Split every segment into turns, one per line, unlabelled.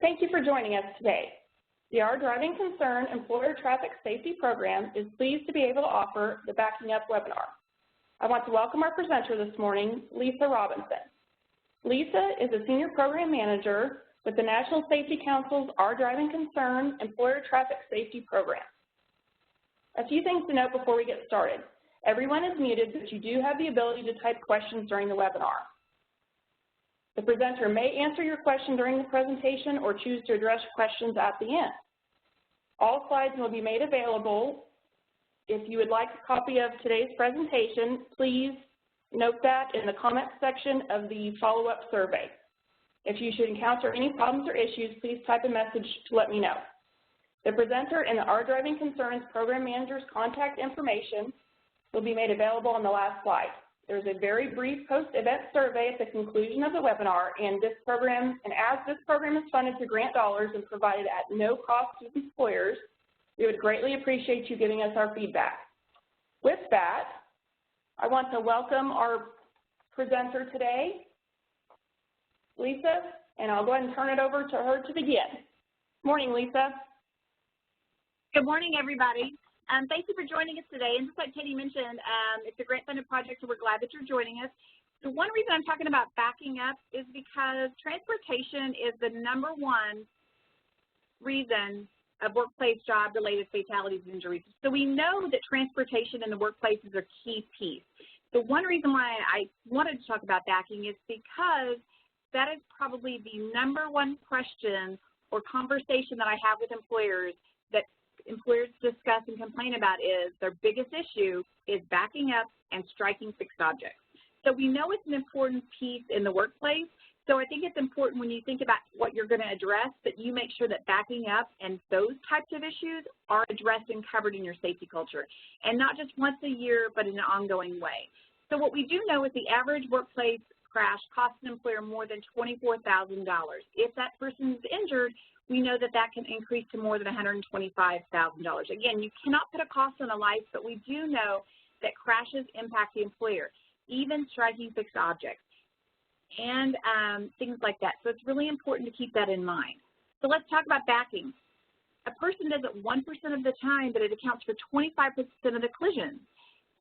Thank you for joining us today. The Our Driving Concern Employer Traffic Safety Program is pleased to be able to offer the Backing Up webinar. I want to welcome our presenter this morning, Lisa Robinson. Lisa is a Senior Program Manager with the National Safety Council's Our Driving Concern Employer Traffic Safety Program. A few things to note before we get started. Everyone is muted, but you do have the ability to type questions during the webinar. The presenter may answer your question during the presentation or choose to address questions at the end. All slides will be made available. If you would like a copy of today's presentation, please note that in the comments section of the follow-up survey. If you should encounter any problems or issues, please type a message to let me know. The presenter and the Our Driving Concerns Program Manager's contact information will be made available on the last slide. There's a very brief post-event survey at the conclusion of the webinar, and as this program is funded through grant dollars and provided at no cost to employers, we would greatly appreciate you giving us our feedback. With that, I want to welcome our presenter today, Lisa, and I'll go ahead and turn it over to her to begin. Morning, Lisa.
Good morning, everybody. Thank you for joining us today. And just like Katie mentioned, it's a grant-funded project, so we're glad that you're joining us. The one reason I'm talking about backing up is because transportation is the #1 reason of workplace job-related fatalities and injuries. So we know that transportation in the workplace is a key piece. The one reason why I wanted to talk about backing is because that is probably the #1 question or conversation that I have with employers that employers discuss and complain about is their biggest issue is backing up and striking fixed objects. So we know it's an important piece in the workplace. So I think it's important when you think about what you're going to address that you make sure that backing up and those types of issues are addressed and covered in your safety culture, and not just once a year, but in an ongoing way. So what we do know is the average workplace crash costs an employer more than $24,000. If that person is injured, we know that that can increase to more than $125,000. Again, you cannot put a cost on a life, but we do know that crashes impact the employer, even striking fixed objects and things like that. So it's really important to keep that in mind. So let's talk about backing. A person does it 1% of the time, but it accounts for 25% of the collisions.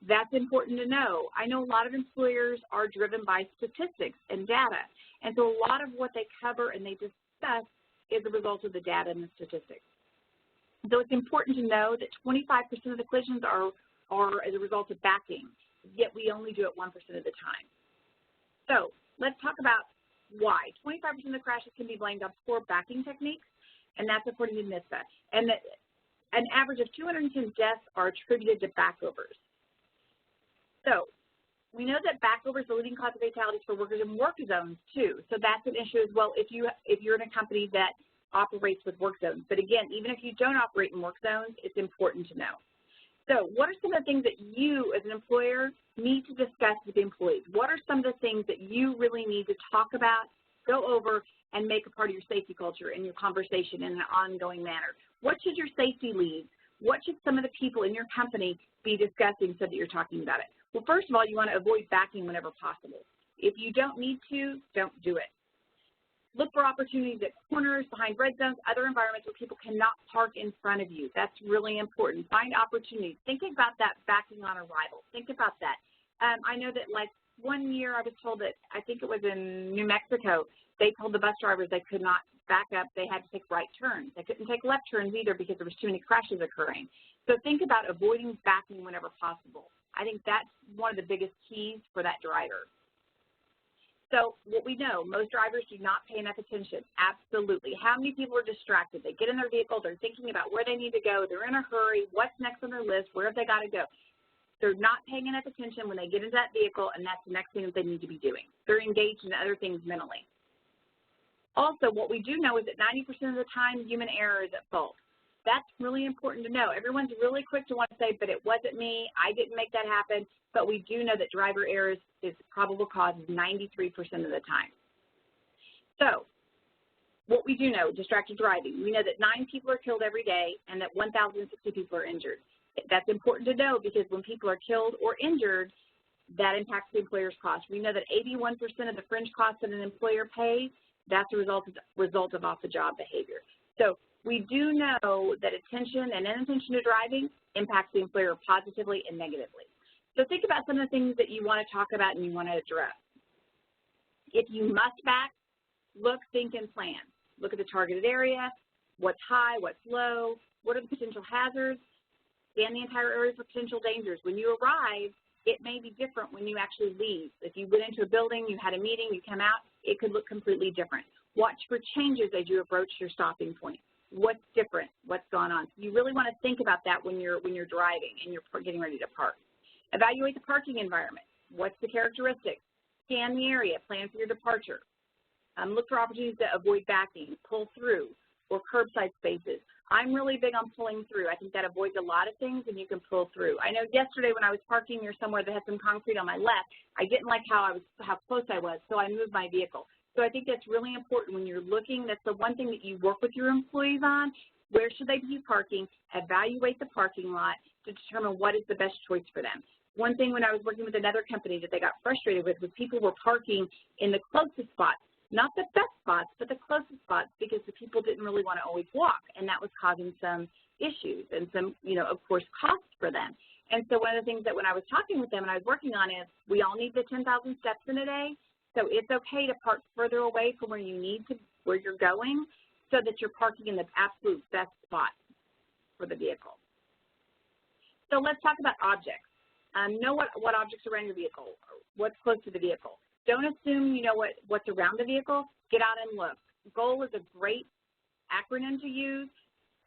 That's important to know. I know a lot of employers are driven by statistics and data, and so a lot of what they cover and they discuss is a result of the data and the statistics. So it's important to know that 25% of the collisions are as a result of backing, yet we only do it 1% of the time. So let's talk about why. 25% of the crashes can be blamed on poor backing techniques, and that's according to NHTSA. And that an average of 210 deaths are attributed to backovers. So we know that backover is the leading cause of fatalities for workers in work zones too. So that's an issue as well if you're in a company that operates with work zones. But again, even if you don't operate in work zones, it's important to know. So what are some of the things that you as an employer need to discuss with the employees? What are some of the things that you really need to talk about, go over, and make a part of your safety culture in your conversation in an ongoing manner? What should your safety leads? What should some of the people in your company be discussing so that you're talking about it? Well, first of all, you want to avoid backing whenever possible. If you don't need to, don't do it. Look for opportunities at corners, behind red zones, other environments where people cannot park in front of you. That's really important. Find opportunities. Think about that backing on arrival. Think about that. I know that like one year I was told that, I think it was in New Mexico, they told the bus drivers they could not back up. They had to take right turns. They couldn't take left turns either because there was too many crashes occurring. So think about avoiding backing whenever possible. I think that's one of the biggest keys for that driver. So what we know, most drivers do not pay enough attention. Absolutely. How many people are distracted? They get in their vehicle, they're thinking about where they need to go, they're in a hurry, what's next on their list, where have they got to go? They're not paying enough attention when they get into that vehicle, and that's the next thing that they need to be doing. They're engaged in other things mentally. Also, what we do know is that 90% of the time, human error is at fault. That's really important to know. Everyone's really quick to want to say, but it wasn't me, I didn't make that happen, but we do know that driver error is probable cause 93% of the time. So what we do know, distracted driving, we know that 9 people are killed every day and that 1,060 people are injured. That's important to know because when people are killed or injured, that impacts the employer's cost. We know that 81% of the fringe costs that an employer pays, That's a result of off-the-job behavior. So we do know that attention and inattention to driving impacts the employer positively and negatively. So think about some of the things that you want to talk about and you want to address. If you must back, look, think, and plan. Look at the targeted area, what's high, what's low, what are the potential hazards, scan the entire area for potential dangers. When you arrive, it may be different when you actually leave. If you went into a building, you had a meeting, you come out, it could look completely different. Watch for changes as you approach your stopping point. What's different? What's going on? You really want to think about that when you're driving and you're getting ready to park. Evaluate the parking environment. What's the characteristics? Scan the area. Plan for your departure. Look for opportunities to avoid backing, pull through, or curbside spaces. I'm really big on pulling through. I think that avoids a lot of things, and you can pull through. I know yesterday when I was parking near somewhere that had some concrete on my left, I didn't like how close I was, so I moved my vehicle. So I think that's really important when you're looking. That's the one thing that you work with your employees on. Where should they be parking? Evaluate the parking lot to determine what is the best choice for them. One thing when I was working with another company that they got frustrated with was people were parking in the closest spots. Not the best spots, but the closest spots, because the people didn't really want to always walk, and that was causing some issues and some, of course, costs for them. And so one of the things that when I was talking with them and I was working on is we all need the 10,000 steps in a day, so it's okay to park further away from where where you're going, so that you're parking in the absolute best spot for the vehicle. So let's talk about objects. Know what objects are around your vehicle, or what's close to the vehicle. Don't assume you know what's around the vehicle. Get out and look. GOAL is a great acronym to use.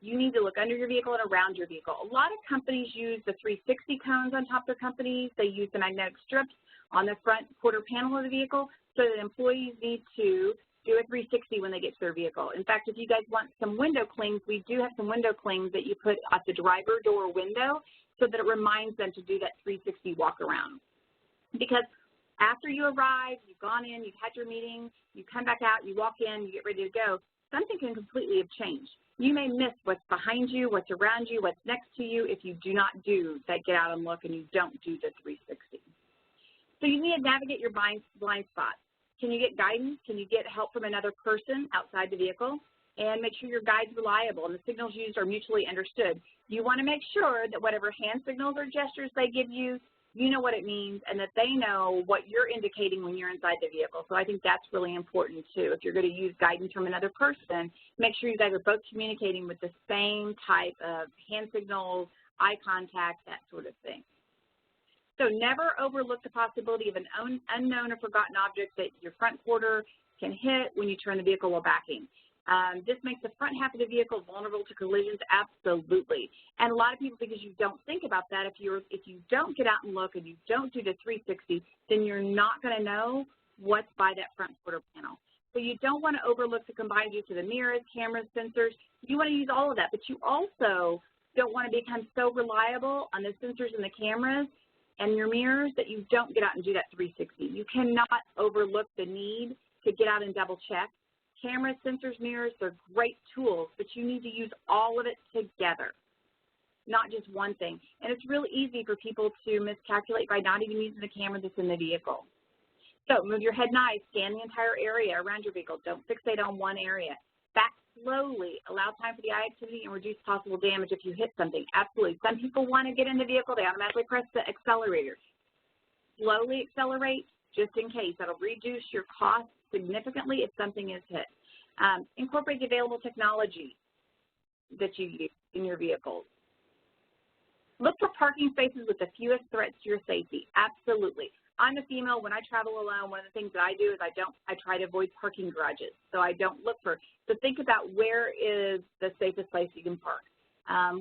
You need to look under your vehicle and around your vehicle. A lot of companies use the 360 cones on top of their companies. They use the magnetic strips on the front quarter panel of the vehicle, so that employees need to do a 360 when they get to their vehicle. In fact, if you guys want some window clings, we do have some window clings that you put at the driver door window so that it reminds them to do that 360 walk around. Because after you arrive, you've gone in, you've had your meeting, you come back out, you walk in, you get ready to go, something can completely have changed. You may miss what's behind you, what's around you, what's next to you if you do not do that get out and look and you don't do the 360. So you need to navigate your blind spots. Can you get guidance? Can you get help from another person outside the vehicle? And make sure your guide's reliable and the signals used are mutually understood. You want to make sure that whatever hand signals or gestures they give you, you know what it means, and that they know what you're indicating when you're inside the vehicle. So I think that's really important too. If you're going to use guidance from another person, make sure you guys are both communicating with the same type of hand signals, eye contact, that sort of thing. So never overlook the possibility of an unknown or forgotten object that your front quarter can hit when you turn the vehicle while backing. This makes the front half of the vehicle vulnerable to collisions, absolutely. And a lot of people, because you don't think about that, if you don't get out and look and you don't do the 360, then you're not going to know what's by that front quarter panel. So you don't want to overlook the combined use of the mirrors, cameras, sensors. You want to use all of that, but you also don't want to become so reliable on the sensors and the cameras and your mirrors that you don't get out and do that 360. You cannot overlook the need to get out and double check. Cameras, sensors, mirrors, they're great tools, but you need to use all of it together, not just one thing. And it's really easy for people to miscalculate by not even using the camera that's in the vehicle. So move your head nice, scan the entire area around your vehicle. Don't fixate on one area. Back slowly, allow time for the eye activity, and reduce possible damage if you hit something. Absolutely. Some people want to get in the vehicle, they automatically press the accelerator. Slowly accelerate just in case. That'll reduce your cost significantly if something is hit. Incorporate the available technology that you use in your vehicles. Look for parking spaces with the fewest threats to your safety. Absolutely. I'm a female. When I travel alone, one of the things that I do is I try to avoid parking garages. So I don't look for, so think about where is the safest place you can park.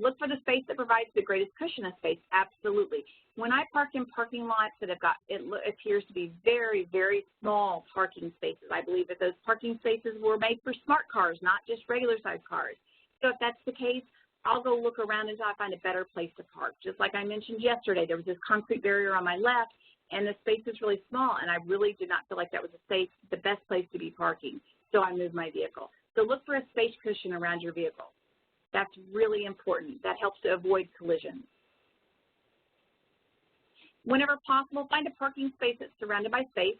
Look for the space that provides the greatest cushion of space. Absolutely. When I park in parking lots that have got, it appears to be very, very small parking spaces. I believe that those parking spaces were made for smart cars, not just regular sized cars. So if that's the case, I'll go look around until I find a better place to park. Just like I mentioned yesterday, there was this concrete barrier on my left, and the space is really small, and I really did not feel like that was the best place to be parking. So I moved my vehicle. So look for a space cushion around your vehicle. That's really important. That helps to avoid collisions. Whenever possible, find a parking space that's surrounded by space.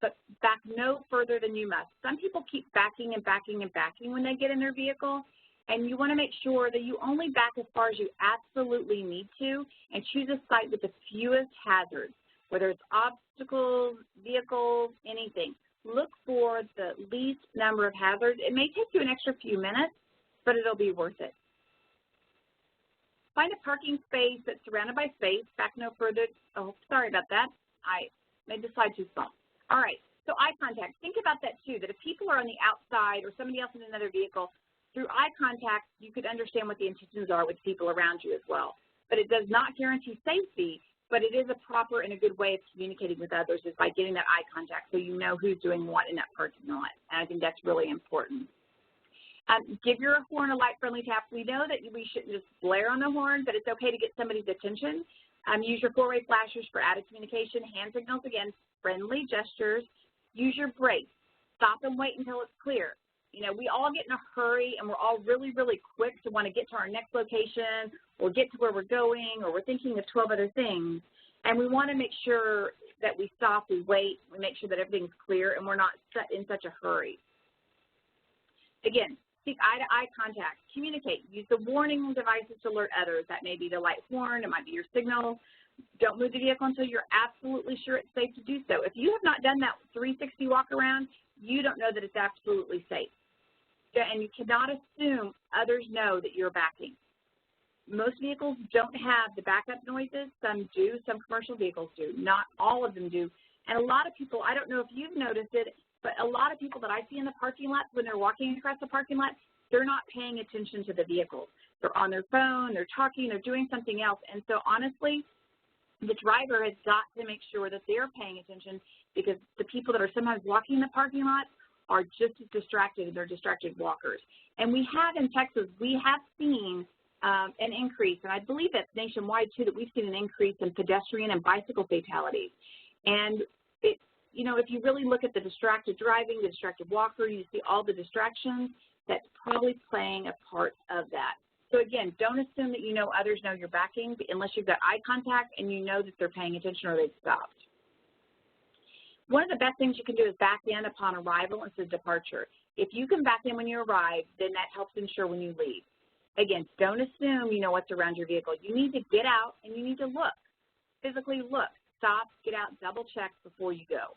but back no further than you must. Some people keep backing and backing and backing when they get in their vehicle, and you want to make sure that you only back as far as you absolutely need to and choose a site with the fewest hazards, whether it's obstacles, vehicles, anything. Look for the least number of hazards. It may take you an extra few minutes, but it'll be worth it. Find a parking space that's surrounded by space. Back no further. Oh, sorry about that. I made the slide too small. All right, so eye contact. Think about that too, that if people are on the outside or somebody else in another vehicle, through eye contact, you could understand what the intentions are with people around you as well. But it does not guarantee safety, but it is a proper and a good way of communicating with others is by getting that eye contact so you know who's doing what in that parking lot. And I think that's really important. Give your horn a light-friendly tap. We know that we shouldn't just blare on the horn, but it's okay to get somebody's attention. Use your four-way flashers for added communication. Hand signals, again, friendly gestures. Use your brakes. Stop and wait until it's clear. You know, we all get in a hurry, and we're all really, really quick to want to get to our next location or get to where we're going, or we're thinking of 12 other things. And we want to make sure that we stop, we wait, we make sure that everything's clear, and we're not in such a hurry. Again, seek eye-to-eye contact. Communicate. Use the warning devices to alert others. That may be the light horn. It might be your signal. Don't move the vehicle until you're absolutely sure it's safe to do so. If you have not done that 360 walk around, you don't know that it's absolutely safe. And you cannot assume others know that you're backing. Most vehicles don't have the backup noises. Some do. Some commercial vehicles do. Not all of them do. And a lot of people, I don't know if you've noticed it, but a lot of people that I see in the parking lot, when they're walking across the parking lot, they're not paying attention to the vehicles. They're on their phone, they're talking, they're doing something else. And so honestly, the driver has got to make sure that they're paying attention, because the people that are sometimes walking the parking lot are just as distracted, and they're distracted walkers. And we have in Texas, we have seen an increase, and I believe that's nationwide too, that we've seen an increase in pedestrian and bicycle fatalities. And you know, if you really look at the distracted driving, the distracted walker, you see all the distractions, that's probably playing a part of that. So again, don't assume that you know others know you're backing unless you've got eye contact and you know that they're paying attention or they've stopped. One of the best things you can do is back in upon arrival instead of departure. If you can back in when you arrive, then that helps ensure when you leave. Again, don't assume you know what's around your vehicle. You need to get out and you need to look, physically look. Stop, get out, double check before you go.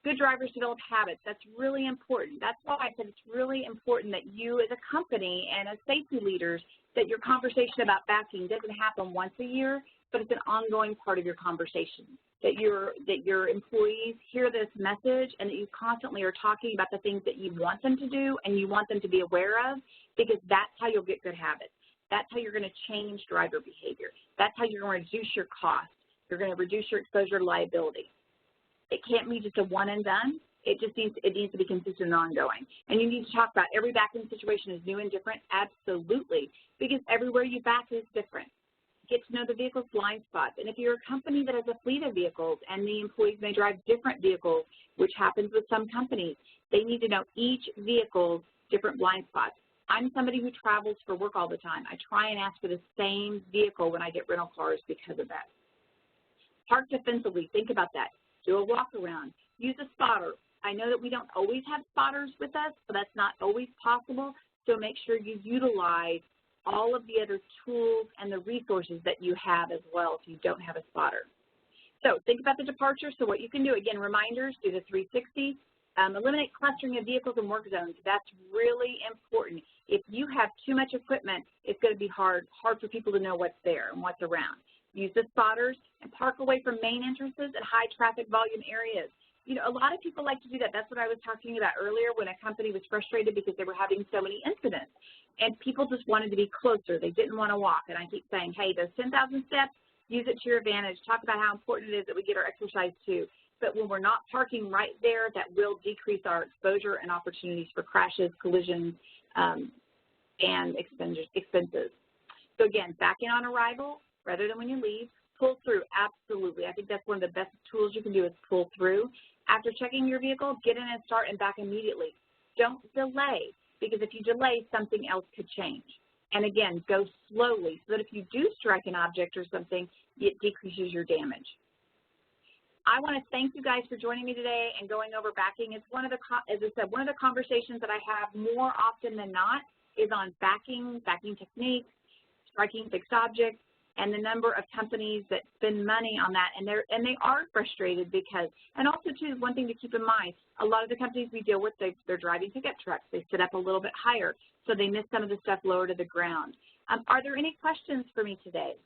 Good drivers develop habits. That's really important. That's why I said it's really important that you as a company and as safety leaders, that your conversation about backing doesn't happen once a year, but it's an ongoing part of your conversation. That your employees hear this message and that you constantly are talking about the things that you want them to do and you want them to be aware of, because that's how you'll get good habits. That's how you're going to change driver behavior. That's how you're going to reduce your costs. You're going to reduce your exposure to liability. It can't be just a one and done. It needs to be consistent and ongoing. And you need to talk about every backing situation is new and different, absolutely, because everywhere you back is different. Get to know the vehicle's blind spots. And if you're a company that has a fleet of vehicles and the employees may drive different vehicles, which happens with some companies, they need to know each vehicle's different blind spots. I'm somebody who travels for work all the time. I try and ask for the same vehicle when I get rental cars because of that. Park defensively. Think about that. Do a walk around. Use a spotter. I know that we don't always have spotters with us, so that's not always possible. So make sure you utilize all of the other tools and the resources that you have as well if you don't have a spotter. So think about the departure. So what you can do, again, reminders, do the 360. Eliminate clustering of vehicles and work zones. That's really important. If you have too much equipment, it's going to be hard for people to know what's there and what's around. Use the spotters and park away from main entrances at high traffic volume areas. You know, a lot of people like to do that. That's what I was talking about earlier when a company was frustrated because they were having so many incidents. And people just wanted to be closer. They didn't want to walk. And I keep saying, hey, those 10,000 steps, use it to your advantage. Talk about how important it is that we get our exercise too. But when we're not parking right there, that will decrease our exposure and opportunities for crashes, collisions, and expenses. So again, back in on arrival rather than when you leave. Pull through, absolutely. I think that's one of the best tools you can do is pull through. After checking your vehicle, get in and start and back immediately. Don't delay, because if you delay, something else could change. And again, go slowly so that if you do strike an object or something, it decreases your damage. I want to thank you guys for joining me today and going over backing. It's one of the, as I said, one of the conversations that I have more often than not is on backing techniques, striking fixed objects, and the number of companies that spend money on that, and they are frustrated because, and also too, one thing to keep in mind, a lot of the companies we deal with, they're driving pickup trucks. They sit up a little bit higher, so they miss some of the stuff lower to the ground. Are there any questions for me today?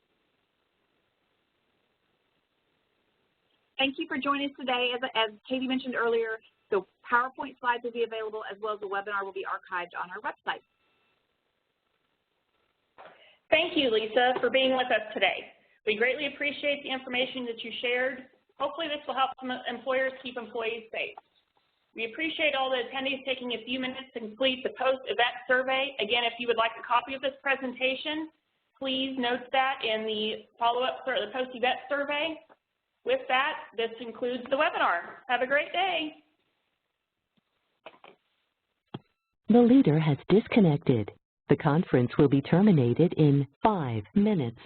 Thank you for joining us today. As Katie mentioned earlier, the PowerPoint slides will be available as well as the webinar will be archived on our website.
Thank you, Lisa, for being with us today. We greatly appreciate the information that you shared. Hopefully this will help some employers keep employees safe. We appreciate all the attendees taking a few minutes to complete the post-event survey. Again, if you would like a copy of this presentation, please note that in the follow-up or the post-event survey. With that, this concludes the webinar. Have a great day.
The leader has disconnected. The conference will be terminated in 5 minutes.